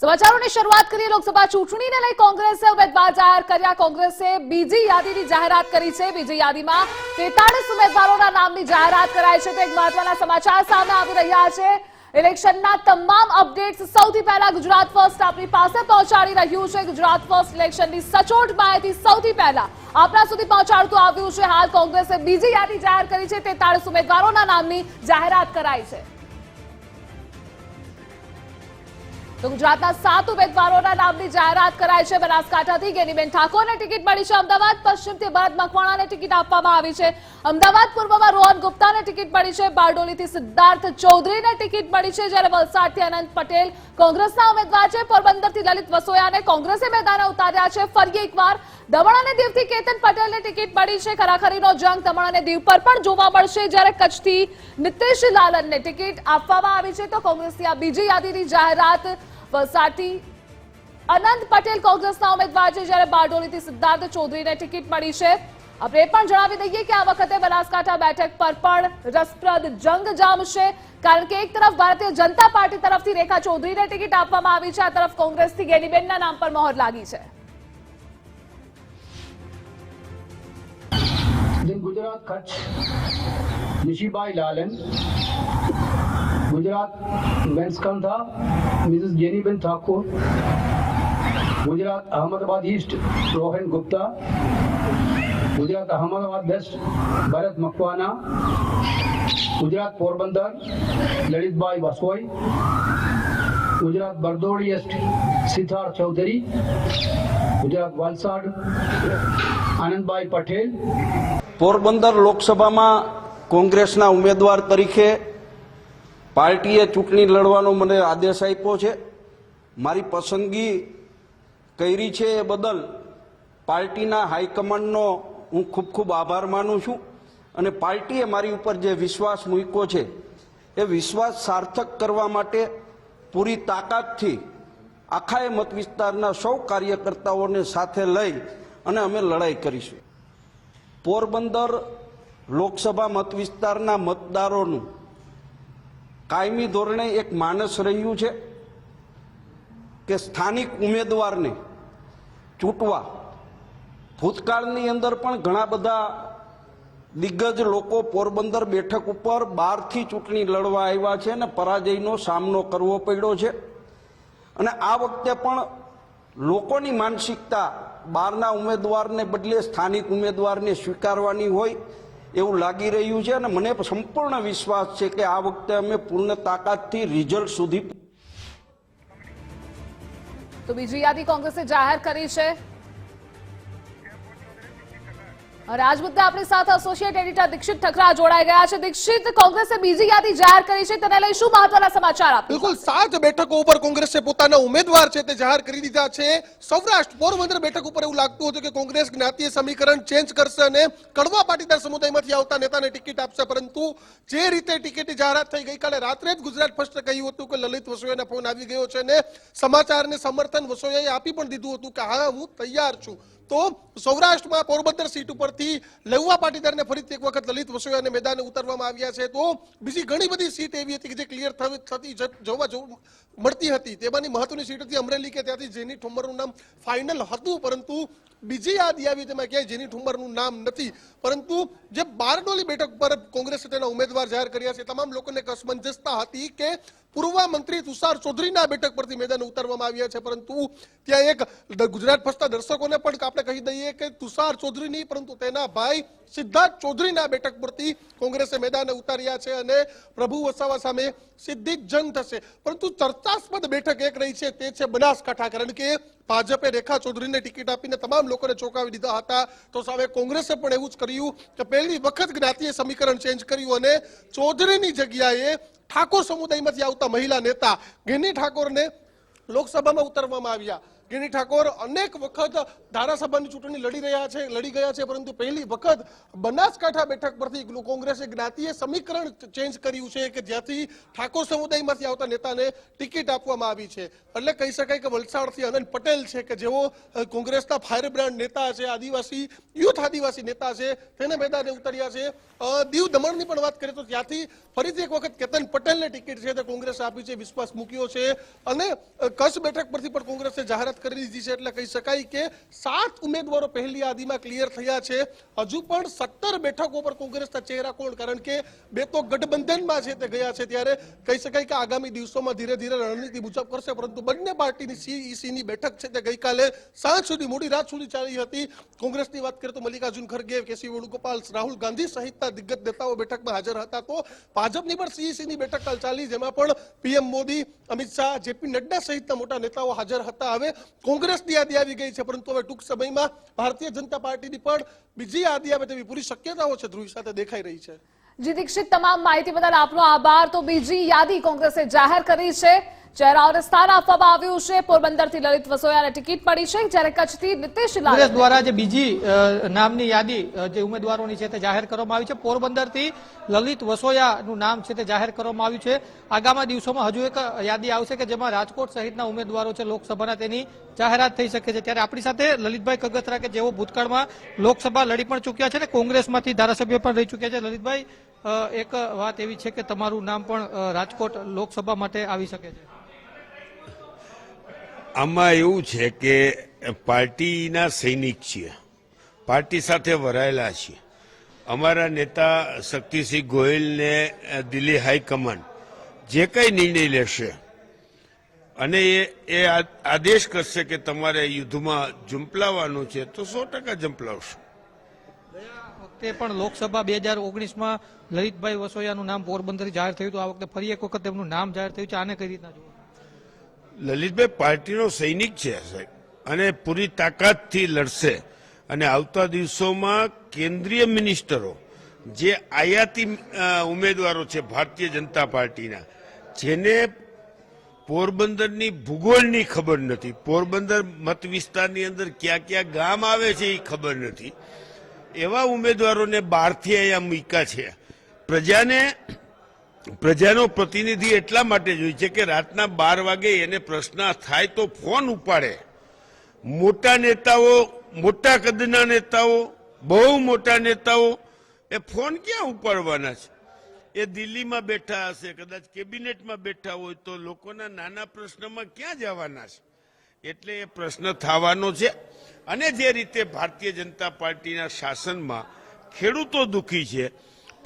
સમાચારોની શરૂઆત કરીએ। લોકસભા ચૂંટણીને લઈ કોંગ્રેસે ઉમેદવાર જાહેર કર્યા। કોંગ્રેસે બીજી યાદીની જાહેરાત કરી છે। બીજી યાદીમાં 43 ઉમેદવારોના નામની જાહેરાત કરાઈ છે। તો એક મહત્વના સમાચાર સામે આવી રહ્યા છે। ઇલેક્શનના તમામ અપડેટ્સ સૌથી પહેલા ગુજરાત ફર્સ્ટ આપની પાસે પહોંચાડી રહ્યું છે। ગુજરાત ફર્સ્ટ ઇલેક્શનની સચોટ માહિતી સૌથી પહેલા આપના સુધી પહોંચાડતું આવ્યું છે। હાલ કોંગ્રેસે બીજી યાદી જાહેર કરી છે। 43 ઉમેદવારોના નામની જાહેરાત કરાઈ છે। તો ગુજરાતના 7 ઉમેદવારોના નામની જાહેરાત કરાઈ છે। બનાસકાંઠાથી ગેનીબેન ઠાકોરને ટિકિટ મળી છે। અમદાવાદ પશ્ચિમથી ભરત મકવાણાને ટિકિટ આપવામાં આવી છે। અમદાવાદ પૂર્વમાં રોહન ગુપ્તાને ટિકિટ મળી છે। બારડોલીથી સિદ્ધાર્થ ચૌધરીને ટિકિટ મળી છે, જ્યારે વલસાડથી અનંત પટેલ કોંગ્રેસના ઉમેદવાર છે। પોરબંદરથી લલિત વસોયાને કોંગ્રેસે મેદાને ઉતાર્યા છે। ફરી એકવાર દમણ અને દીવથી કેતન પટેલને ટિકિટ મળી છે। ખરાખરીનો જંગ દમણ અને દીવ પર પણ જોવા મળશે, જ્યારે કચ્છથી નીતિશ લાલનને ટિકિટ આપવામાં આવી છે। તો કોંગ્રેસની આ બીજી યાદીની જાહેરાત વલસાડથી અનંત પટેલ કોંગ્રેસના ઉમેદવાર છે, જ્યારે બારડોલીથી સિદ્ધાર્થ ચૌધરીને ટિકિટ મળી છે। આપણે પણ જણાવી દઈએ કે આ વખતે બનાસકાંઠા બેઠક પર પણ રસપ્રદ જંગ જામશે, કારણ કે એક તરફ ભારતીય જનતા પાર્ટી તરફથી રેખા ચૌધરીને ટિકિટ આપવામાં આવી છે, આ તરફ કોંગ્રેસથી ગેનીબેનના નામ પર મહોર લાગી છે। Gujarat Kutch Nishibhai Lalan, Gujarat Banaskantha Mrs Geniben Thakur, Gujarat Ahmedabad east Rohan Gupta, Gujarat Ahmedabad west Bharat Makwana, Gujarat Porbandar Lalitbhai Vasoi, Gujarat Bardoli east Siddharth Chaudhary, Gujarat Valsad Anandbhai Patel. Porbandar લોકસભામાં કોંગ્રેસના ઉમેદવાર તરીકે પાર્ટીએ ચૂંટણી લડવાનો મને આદેશ આપ્યો છે। મારી પસંદગી કરી છે એ બદલ પાર્ટીના હાઈકમાન્ડનો હું ખૂબ ખૂબ આભાર માનું છું, અને પાર્ટીએ મારી ઉપર જે વિશ્વાસ મૂક્યો છે એ વિશ્વાસ સાર્થક કરવા માટે પૂરી તાકાતથી આખા મત વિસ્તારના સૌ કાર્યકર્તાઓને સાથે લઈ અને અમે લડાઈ કરીશું। પોરબંદર લોકસભા મત વિસ્તારના મતદારોનું કાયમી ધોરણે એક માનસ રહ્યું છે કે સ્થાનિક ઉમેદવારને ચૂંટવા ભૂતકાળની અંદર પણ ઘણા બધા દિગ્ગજ લોકો પોરબંદર બેઠક ઉપર બહારથી ચૂંટણી લડવા આવ્યા છે અને પરાજયનો સામનો કરવો પડ્યો છે, અને આ વખતે પણ લોકોની માનસિકતા બહારના ઉમેદવારને બદલે સ્થાનિક ઉમેદવારને સ્વીકારવાની હોય એવું લાગી રહ્યું છે, અને મને સંપૂર્ણ વિશ્વાસ છે કે આ વખતે અમે પૂર્ણ તાકાતથી રિઝલ્ટ સુધી। તો બીજી યાદી કોંગ્રેસે જાહેર કરી છે, અને આજ મુદ્દે આપણી સાથે એસોસિએટ એડિટર દીક્ષિત ઠકરા જોડાઈ ગયા છે। દીક્ષિત, કોંગ્રેસે બીજી યાદી જાહેર કરી છે, તેને લઈ શું મહત્વના સમાચાર આપ્યા? બિલકુલ 7 બેઠકો ઉપર કોંગ્રેસે પોતાના ઉમેદવાર છે તે જાહેર કરી દીધા છે। સૌરાષ્ટ્ર પોરબંદર બેઠક ઉપર એવું લાગતું હતું કે કોંગ્રેસ જ્ઞાતીય સમીકરણ ચેન્જ કરશે અને કડવા પાટીદાર સમુદાયમાંથી આવતા નેતાને ટિકિટ આપશે, પરંતુ જે રીતે ટિકિટની જાહેરાત થઈ ગઈકાલે રાત્રે જ ગુજરાત ફર્સ્ટે કહ્યું હતું કે લલિત વસોયાનો ફોન આવી ગયો છે અને સમાચારને સમર્થન વસોયાએ આપી પણ દીધું હતું કે હા, હું તૈયાર છું। તો સૌરાષ્ટ્રમાં પોરબંદર સીટ ઉપરથી લેવા પાટીદારને ફરીથી એક વખત લલિત વસોયાને મેદાને ઉતારવામાં આવ્યા છે। તો બીજી ઘણી બધી સીટ એવી હતી કે જે ક્લિયર થતી જોવા મળતી હતી। તેમાંની મહત્વની સીટ હતી અમરેલી, કે ત્યાંથી જેની ઠુમ્મરનું નામ ફાઇનલ હતું, પરંતુ બીજી યાદી આવી તેમાં ક્યાંય જેની ઠુમ્મરનું નામ નથી। પરંતુ જે બારડોલી બેઠક પર કોંગ્રેસે તેના ઉમેદવાર જાહેર કર્યા છે, તમામ લોકોને અસમંજસતા હતી કે પૂર્વ મંત્રી તુષાર ચૌધરીના બેઠક પરથી મેદાને ઉતારવામાં આવ્યા છે, પરંતુ ત્યાં એક ગુજરાત ફર્સ્ટના દર્શકોને પણ આપણે કહી દઈએ કે તુષાર ચૌધરી નહીં પરંતુ તેના ભાઈ સિદ્ધાર્થ ચૌધરીના બેઠક પરથી કોંગ્રેસે મેદાને ઉતાર્યા છે, અને પ્રભુ વસાવા સામે સીધી જંગ થશે। પરંતુ ચર્ચાસ્પદ બેઠક એક રહી છે, તે છે બનાસકાંઠા, કારણ કે ભાજપે રેખા ચૌધરીને ટિકિટ આપીને તમામ લોકોને ચોંકાવી દીધા હતા, તો સામે કોંગ્રેસે પણ એવું જ કર્યું કે પહેલી વખત જ્ઞાતીય સમીકરણ ચેન્જ કર્યું અને ચૌધરીની જગ્યાએ ઠાકોર સમુદાયમાંથી આવતા મહિલા નેતા ગેની ઠાકોરને લોકસભામાં ઉતારવામાં આવ્યા। ગેની ઠાકોર અનેક વખત ધારાસભાની ચૂંટણી લડી ગયા છે, પરંતુ પહેલી વખત બનાસકાંઠા બેઠક પરથી કોંગ્રેસે જ્ઞાતિય સમીકરણ ચેન્જ કર્યું છે કે જ્યાંથી ઠાકોર સમુદાયમાંથી આવતા નેતાને ટિકિટ આપવામાં આવી છે. એટલે કહી શકાય કે વલસાડથી અનંત પટેલ છે કે જેઓ કોંગ્રેસના ફાયરબ્રાન્ડ નેતા છે, આદિવાસી નેતા છે, તેને મેદાને ઉતર્યા છે. દીવ દમણની પણ વાત કરીએ તો ત્યાંથી ફરીથી એક વખત કેતન પટેલને ટિકિટ છે તે કોંગ્રેસે આપી છે, વિશ્વાસ મૂક્યો છે. અને કચ્છ બેઠક પરથી પણ કોંગ્રેસે જાહેરાત કરી દીધી છે. એટલે કહી શકાય કે 7 ઉમેદવારો પહેલી યાદીમાં ક્લિયર થયા છે. હજુ પણ 17 બેઠકો પર કોંગ્રેસના ચહેરા કોણ, કારણ કે 2 તો ગઠબંધનમાં છે તે ગયા છે. ત્યારે કહી શકાય કે આગામી દિવસોમાં ધીરે ધીરે રણનીતિ મુજબ કરશે. પરંતુ બંને પાર્ટીની CECની બેઠક છે તે ગઈકાલે સાંજ સુધી, મોડી રાત સુધી ચાલી હતી. કોંગ્રેસની વાત કરીએ તો મલ્લિકાર્જુન ખરગે, કેસી વેણુગોપાલ, રાહુલ ગાંધી સહિતના દિગ્ગજ નેતાઓ બેઠકમાં હાજર હતા. તો ભાજપની પણ CECની બેઠક કાલ ચાલી, જેમાં પણ PM મોદી, અમિત શાહ, JP નડ્ડા સહિતના મોટા નેતાઓ હાજર હતા. હવે કોંગ્રેસની યાદી આવી ગઈ છે, પરંતુ હવે ટૂંક સમયમાં ભારતીય જનતા પાર્ટીની પણ બીજી યાદી આવે તેવી પૂરી શક્યતાઓ છે ધ્રુવી સાથે દેખાઈ રહી છે. જી દીક્ષિત, તમામ માહિતી બદલ આપનો આભાર. તો બીજી યાદી કોંગ્રેસે જાહેર કરી છે. ચહેરાઓને સ્થાન આપવામાં આવ્યું છે. પોરબંદરથી લલિત વસોયાને ટિકિટ મળી છે, જ્યારે કચ્છથી નીતિશ કોંગ્રેસ દ્વારા જે બીજી નામની યાદી જે ઉમેદવારોની છે તે જાહેર કરવામાં આવી છે. પોરબંદરથી લલિત વસોયાનું નામ છે તે જાહેર કરવામાં આવ્યું છે. આગામી દિવસોમાં હજુ એક યાદી આવશે કે જેમાં રાજકોટ સહિતના ઉમેદવારો છે લોકસભાના, તેની જાહેરાત થઈ શકે છે. ત્યારે આપણી સાથે લલિતભાઈ કગથરા કે જેઓ ભૂતકાળમાં લોકસભા લડી પણ ચૂક્યા છે અને કોંગ્રેસમાંથી ધારાસભ્ય પણ રહી ચૂક્યા છે. લલિતભાઈ, એક વાત એવી છે કે તમારું નામ પણ રાજકોટ લોકસભા માટે આવી શકે છે. આમાં એવું છે કે પાર્ટીના સૈનિક છીએ, પાર્ટી સાથે વરાયેલા છીએ. અમારા નેતા શક્તિસિંહ ગોહિલને દિલ્હી હાઈકમાન્ડ જે કંઈ નિર્ણય લેશે અને એ આદેશ કરશે કે તમારે યુદ્ધમાં ઝૂંપલાવવાનું છે તો 100% ઝૂંપલાવશું. ગયા વખતે પણ લોકસભા 2019માં લલિતભાઈ વસોયાનું નામ પોરબંદરથી જાહેર થયું હતું. આ વખતે ફરી એક વખત તેમનું નામ જાહેર થયું છે. આને કઈ રીતના જુઓ? લલિતભાઈ પાર્ટીનો સૈનિક છે સાહેબ, અને પૂરી તાકાતથી લડશે. અને આવતા દિવસોમાં કેન્દ્રીય મિનિસ્ટરો જે આયાતી ઉમેદવારો છે ભારતીય જનતા પાર્ટીના, જેને પોરબંદરની ભૂગોળની ખબર નથી, પોરબંદર મત વિસ્તારની અંદર ક્યાં ક્યાં ગામ આવે છે એ ખબર નથી, એવા ઉમેદવારોને બહારથી અહીંયા મૂક્યા છે. પ્રજાનો પ્રતિનિધિ એટલા માટે જોઈએ છે કે રાતના 12 વાગે એને પ્રશ્ન થાય તો ફોન ઉપાડે. મોટા નેતાઓ, મોટા કદના નેતાઓ, બહુ મોટા નેતાઓ એ ફોન ક્યાં ઉપાડવાના છે? એ દિલ્હીમાં બેઠા હશે, કદાચ કેબિનેટમાં બેઠા હોય, તો લોકોના નાના પ્રશ્નમાં ક્યાં જવાના છે? એટલે એ પ્રશ્ન થવાનો છે. અને જે રીતે ભારતીય જનતા પાર્ટીના શાસનમાં ખેડૂતો દુઃખી છે,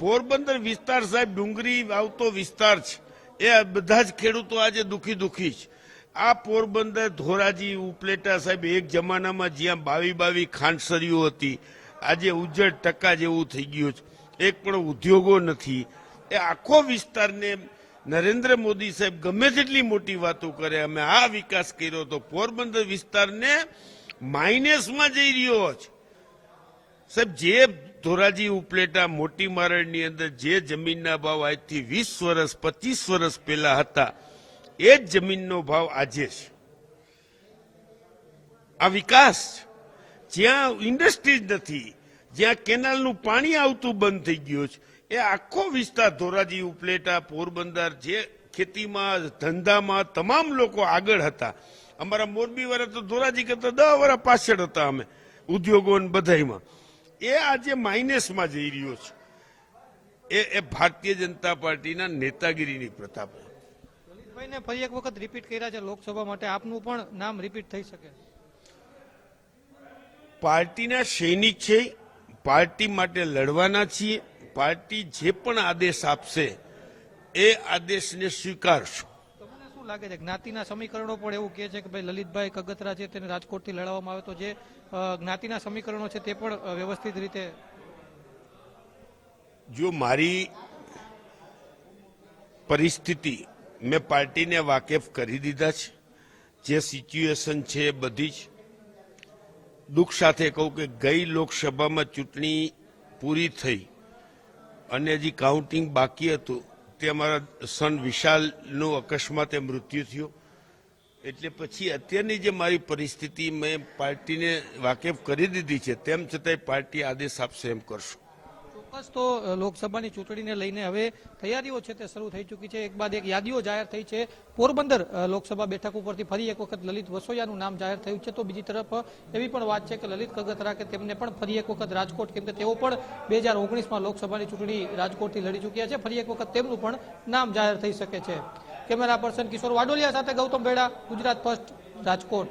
પોરબંદર વિસ્તાર સાહેબ ડુંગળી આવતો વિસ્તાર છે, એ બધા જ ખેડૂતો આજે દુઃખી છે. આ પોરબંદર, ધોરાજી, ઉપલેટા સાહેબ એક જમાનામાં જ્યાં 22 ખાંડસરીઓ હતી, આજે ઉજ્જડ ટકા જેવું થઈ ગયું છે. એક પણ ઉદ્યોગો નથી. એ આખો વિસ્તારને નરેન્દ્ર મોદી સાહેબ ગમે તેટલી મોટી વાતો કરે, અમે આ વિકાસ કર્યો, તો પોરબંદર વિસ્તારને માઇનસમાં જઈ રહ્યો છે સાહેબ. જે ધોરાજી, ઉપલેટા, મોટી મારણની અંદર જે જમીનના ભાવ આજથી 20 વર્ષ 25 વર્ષ પહેલા હતા, એ જ જમીનનો ભાવ આજે છે. આ વિકાસ, જ્યાં ઇન્ડસ્ટ્રીઝ નથી, જ્યાં કેનાલનું પાણી આવતું બંધ થઈ ગયું છે, એ આખો વિસ્તાર ધોરાજી, ઉપલેટા, પોરબંદર, જે ખેતીમાં, ધંધામાં તમામ લોકો આગળ હતા. અમારા મોરબી વાળા તો ધોરાજી કરતા 10 વર્ષ પાછળ હતા અમે, ઉદ્યોગો બધામાં. એ આજે માઇનસમાં જઈ રહ્યો છે. એ ભારતીય જનતા પાર્ટીના નેતાગીરીની પ્રતાપ છે. લલિતભાઈને ફરી એક વખત રિપીટ કર્યા છે લોકસભા માટે, આપનું પણ નામ રિપીટ થઈ શકે? પાર્ટીના સૈનિક છે, પાર્ટી માટે લડવાના છીએ. પાર્ટી જે પણ આદેશ આપશે એ આદેશને સ્વીકારશું. તમને શું લાગે છે, જ્ઞાતિના સમીકરણો પણ એવું કહે છે કે ભાઈ લલિતભાઈ કગથરા છે તેને રાજકોટથી લડવામાં આવે તો જે જ્ઞાતિના સમીકરણો છે તે પણ વ્યવસ્થિત રીતે? જો મારી પરિસ્થિતિ મેં પાર્ટીને વાકેફ કરી દીધા છે, જે સિચ્યુએશન છે એ બધી જ. દુઃખ સાથે કહું કે ગઈ લોકસભામાં ચૂંટણી પૂરી થઈ અને હજી કાઉન્ટિંગ બાકી હતું, તે અમારા સન વિશાલનું અકસ્માતે મૃત્યુ થયું. એટલે પછી અત્યારની જે મારી પરિસ્થિતિ મેં પાર્ટીને વાકેફ કરી દીધી છે, તેમ છતાંય પાર્ટી આદેશ આપશે એમ કરશું. ચોક્કસ તો લોકસભાની ચૂંટણીને લઈને હવે તૈયારીઓ છે તે શરૂ થઈ ચૂકી છે. એક બાદ એક યાદીઓ જાહેર થઈ છે. પોરબંદર લોકસભા બેઠક ઉપરથી ફરી એક વખત લલિત વસોયાનું નામ જાહેર થયું છે. તો બીજી તરફ એવી પણ વાત છે કે લલિત કગથરા કે તેમને પણ ફરી એક વખત રાજકોટ, કેમ કે તેઓ પણ 2019માં લોકસભાની ચૂંટણી રાજકોટથી લડી ચૂક્યા છે, ફરી એક વખત તેમનું પણ નામ જાહેર થઈ શકે છે. કેમેરા પર્સન કિશોર વાડોલિયા સાથે ગૌતમ ભેડા, ગુજરાત ફર્સ્ટ, રાજકોટ.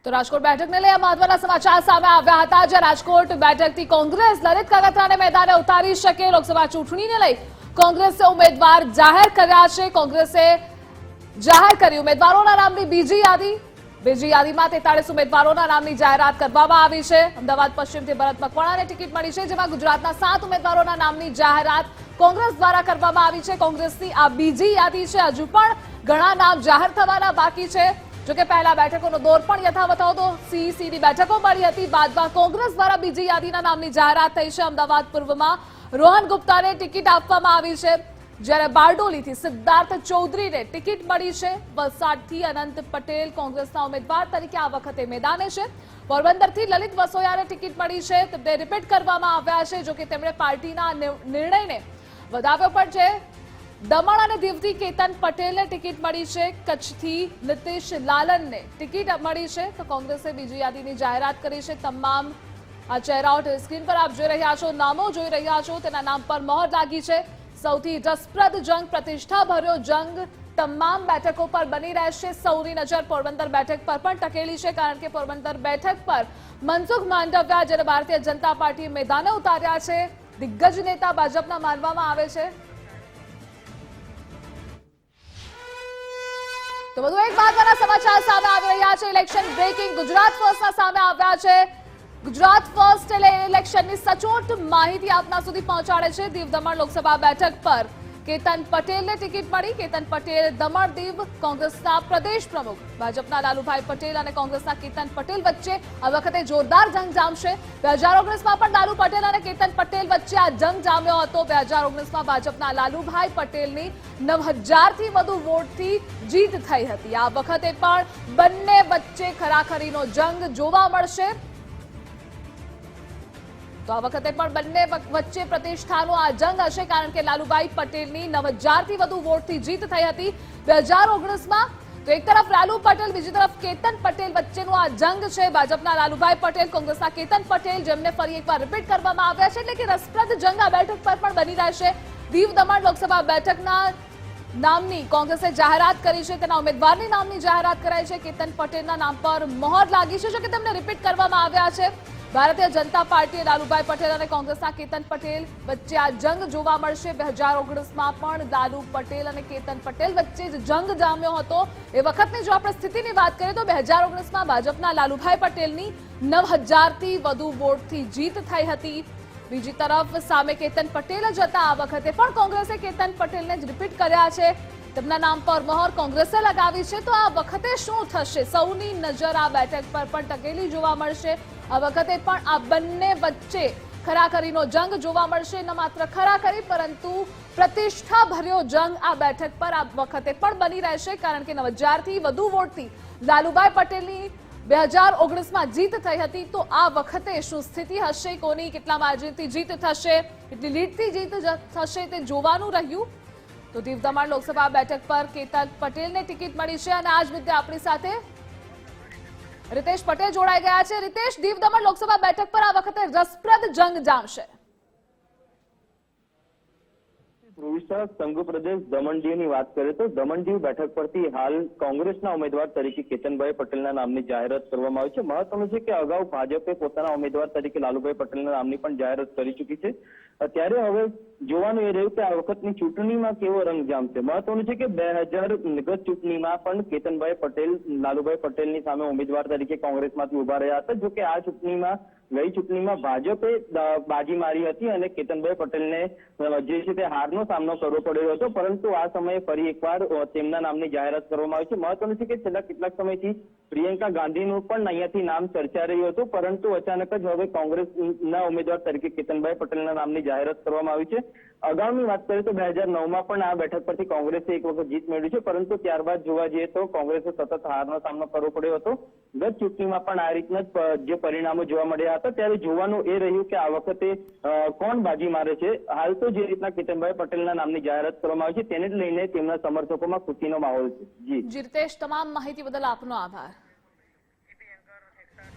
તો રાજકોટ બેઠકને લઈ મહત્વના સમાચાર સામે આવ્યા હતા, જે રાજકોટ બેઠકથી કોંગ્રેસ લલિત કગથરાને મેદાને ઉતારી શકે. લોકસભા ચૂંટણીને લઈ કોંગ્રેસે ઉમેદવાર જાહેર કર્યા છે. કોંગ્રેસે જાહેર કરી ઉમેદવારોના નામની બીજી યાદી. બીજી યાદીમાં 43 ઉમેદવારોના નામની જાહેરાત કરવામાં આવી છે. અમદાવાદ પશ્ચિમથી ભરત મકવાણાને ટિકિટ મળી છે, જેમાં ગુજરાતના 7 ઉમેદવારોના નામની જાહેરાત કોંગ્રેસ દ્વારા કરવામાં આવી છે. કોંગ્રેસની આ બીજી યાદી છે. હજુ પણ ઘણા નામ જાહેર થવાના બાકી છે. જોકે પહેલા બેઠકોનો દોર પણ યથાવત હતો. સીઈસીની બેઠકો મળી હતી. બાદમાં કોંગ્રેસ દ્વારા બીજી યાદીના નામની જાહેરાત થઈ છે. અમદાવાદ પૂર્વમાં રોહન ગુપ્તાને ટિકિટ આપવામાં આવી છે, જ્યારે બારડોલીથી સિદ્ધાર્થ ચૌધરીને ટિકિટ મળી છે. વલસાડથી અનંત પટેલ કોંગ્રેસના ઉમેદવાર તરીકે આ વખતે મેદાને છે. પોરબંદરથી લલિત વસોયાને ટિકિટ મળી છે. તેમને રિપીટ કરવામાં આવ્યા છે. જોકે તેમણે પાર્ટીના નિર્ણયને વધાવ્યો પણ છે. દમણ અને દીવથી કેતન પટેલને ટિકિટ મળી છે. કચ્છથી નીતિશ લાલનને ટિકિટ મળી છે. તો કોંગ્રેસે બીજી યાદીની જાહેરાત કરી છે. તમામ આ ચહેરાઓ સ્ક્રીન પર આપ જોઈ રહ્યા છો, નામો જોઈ રહ્યા છો, તેના નામ પર મહોર લાગી છે. સૌથી રસપ્રદ જંગ, પ્રતિષ્ઠાભર્યો જંગ તમામ બેઠકો પર બની રહેશે. સૌની નજર પોરબંદર બેઠક પર પણ ટકેલી છે, કારણ કે પોરબંદર બેઠક પર મનસુખ માંડવિયા, જ્યારે ભારતીય જનતા પાર્ટીએ મેદાને ઉતાર્યા છે, દિગ્ગજ નેતા ભાજપના માનવામાં આવે છે. તો વધુ એક મહત્વના સમાચાર સામે આવી રહ્યા છે. ઇલેક્શન બ્રેકિંગ ગુજરાત ફર્સ્ટના સામે આવ્યા છે. ગુજરાત ફર્સ્ટ ઇલેક્શનની સચોટ માહિતી આપના સુધી પહોંચાડે છે. દીવ દમણ લોકસભા બેઠક પર કેતન પટેલને ટિકિટ મળી. કેતન પટેલ દમણ દીવ કોંગ્રેસના પ્રદેશ પ્રમુખ, ભાજપના લાલુભાઈ પટેલ અને કોંગ્રેસના કેતન પટેલ વચ્ચે આ વખતે જોરદાર જંગ જામશે. 2019માં પણ લાલુ પટેલ અને કેતન પટેલ વચ્ચે આ જંગ જામ્યો હતો. 2019માં ભાજપના લાલુભાઈ પટેલની 9000થી વધુ વોટથી જીત થઈ હતી. આ વખતે પણ બંને વચ્ચે ખરાખરીનો જંગ જોવા મળશે. તો આ વખતે પણ બંને વચ્ચે પ્રતિષ્ઠાનો આ જંગ હશે, કારણ કે લાલુભાઈ પટેલની 9000થી વધુ વોટથી જીત થઈ હતી 2019માં. તો એક તરફ લાલુ પટેલ, બીજી તરફ કેતન પટેલ વચ્ચેનો આ જંગ છે. ભાજપના લાલુભાઈ પટેલ, કોંગ્રેસના કેતન પટેલ, જેમને ફરી એકવાર રિપીટ કરવામાં આવ્યા છે. એટલે કે રસપ્રદ જંગ આ બેઠક પર પણ બની રહેશે. દીવ દમણ લોકસભા બેઠકના નામની કોંગ્રેસે જાહેરાત કરી છે. તેના ઉમેદવારની નામની જાહેરાત કરાઈ છે. કેતન પટેલના નામ પર મહોર લાગી છે, જો કે તેમને રિપીટ કરવામાં આવ્યા છે. ભારતીય જનતા પાર્ટીએ લાલુભાઈ પટેલ અને કોંગ્રેસના કેતન પટેલ વચ્ચે આ જંગ જોવા મળશે. 2019માં પણ લાલુ પટેલ અને કેતન પટેલ વચ્ચે જ જંગ જામ્યો હતો. એ વખતની જો આપણે સ્થિતિની વાત કરીએ તો 2019માં ભાજપના લાલુભાઈ પટેલની 9000થી વધુ વોટથી જીત થઈ હતી. બીજી તરફ સામે કેતન પટેલ જ હતા. આ વખતે પણ કોંગ્રેસે કેતન પટેલને જ રિપીટ કર્યા છે. તેમના નામ પર મહોર કોંગ્રેસે લગાવી છે. તો આ વખતે શું થશે? સૌની નજર આ બેઠક પર પણ ટકેલી જોવા મળશે. આ વખતે પણ આ બંને વચ્ચે ખરાખરીનો જંગ જોવા મળશે. ન માત્ર ખરાખરી, પરંતુ પ્રતિષ્ઠાભર્યો જંગ આ બેઠક પર આ વખતે પણ બની રહેશે, કારણ કે 9000થી વધુ વોટથી લાલુભાઈ પટેલની 2019માં જીત થઈ હતી. તો આ વખતે શું સ્થિતિ હશે? કોની કેટલા માર્જિનથી જીત થશે, કેટલી લીડથી જીત થશે, તે જોવાનું રહ્યું. તો દીવ દમણ લોકસભા બેઠક પર કેતન પટેલને ટિકિટ મળી છે. અને આજ મુદ્દે આપણી સાથે रितेश पटेल जोड़ाई गया है। रितेश, दीव दमण लोकसभा बैठक पर आ वखते रसप्रद जंग जामशे। संघ प्रदेश दमण दीव ની વાત કરીએ તો દમણ દીવ બેઠક પરથી હાલ કોંગ્રેસના ઉમેદવાર તરીકે કેતનભાઈ પટેલના નામની જાહેરાત કરવામાં આવી છે। મહત્વનું છે કે અગાઉ ભાજપે પોતાના ઉમેદવાર તરીકે લાલુભાઈ પટેલના નામની પણ જાહેરાત કરી ચૂકી છે। ત્યારે હવે જોવાનું એ રહ્યું કે આ વખતની ચૂંટણીમાં કેવો રંગ જામશે। મહત્વનું છે કે 2000 ગત ચૂંટણીમાં પણ કેતનભાઈ પટેલ લાલુભાઈ પટેલની સામે ઉમેદવાર તરીકે કોંગ્રેસમાંથી ઉભા રહ્યા હતા। જો કે આ ગઈ ચૂંટણીમાં ભાજપે બાજી મારી હતી અને કેતનભાઈ પટેલને જે છે તે હારનો સામનો કરવો પડ્યો હતો, પરંતુ આ સમયે ફરી એકવાર તેમના નામની જાહેરાત કરવામાં આવી છે। મહત્વનું છે કે છેલ્લા કેટલાક સમયથી પ્રિયંકા ગાંધીનું પણ અહીંયાથી નામ ચર્ચા રહ્યું હતું, પરંતુ અચાનક જ હવે કોંગ્રેસના ઉમેદવાર તરીકે કેતનભાઈ પટેલના નામની જાહેરાત કરવામાં આવી છે. અગાઉની વાત કરીએ તો 2009માં પણ આ બેઠક પરથી કોંગ્રેસે એક વખત જીત મેળવી છે, પરંતુ ત્યારબાદ જોવા જઈએ તો કોંગ્રેસે સતત હારનો સામનો કરવો પડ્યો હતો. ગત ચૂંટણીમાં પણ આ રીતના જ જે પરિણામો જોવા મળ્યા હતા, ત્યારે જોવાનું એ રહ્યું કે આ વખતે કોણ બાજી મારે છે. હાલ તો જે રીતના કેતનભાઈ પટેલના નામની જાહેરાત કરવામાં આવી છે તેને જ લઈને તેમના સમર્થકોમાં ખુશીનો માહોલ છે. જી જી રીતેશ, તમામ માહિતી બદલ આપનો આભાર.